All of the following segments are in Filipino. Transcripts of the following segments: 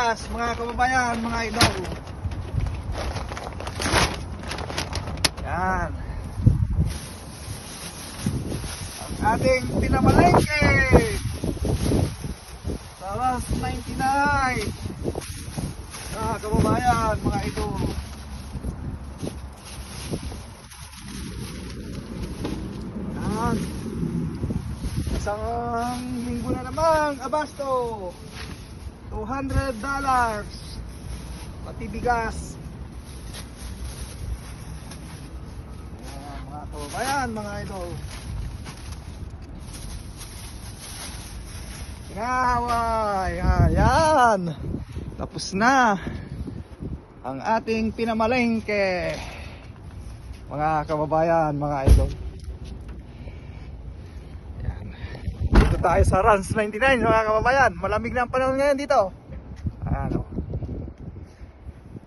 Tibigas, mga kababayan, mga idol. Yan. Ang ating pinamalengke. Saras 99. Mga kababayan, mga idol. Yan. Isang linggo na namang abasto. $200 pati bigas. Ayan, mga kababayan, mga idol. Kinahaway. Ayan, tapos na ang ating pinamalengke, mga kababayan, mga idol. Dito tayo sa Rans 99, mga kababayan. Malamig na ang panahon ngayon dito. Ano,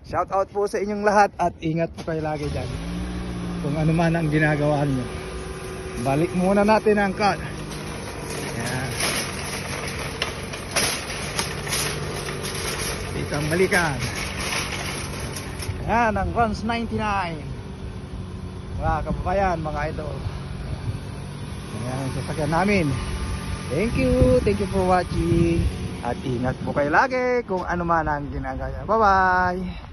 shout out po sa inyong lahat at ingat po kayo lagi dyan kung ano man ang ginagawa nyo. Balik muna natin ang cut. Ayan. Dito ang balikan. Ayan ang Rans 99, mga kababayan, mga idol. Ayan ang sasakyan namin. Thank you for watching. At ingat po kayo lagi kung ano man ang ginagawa. Bye bye.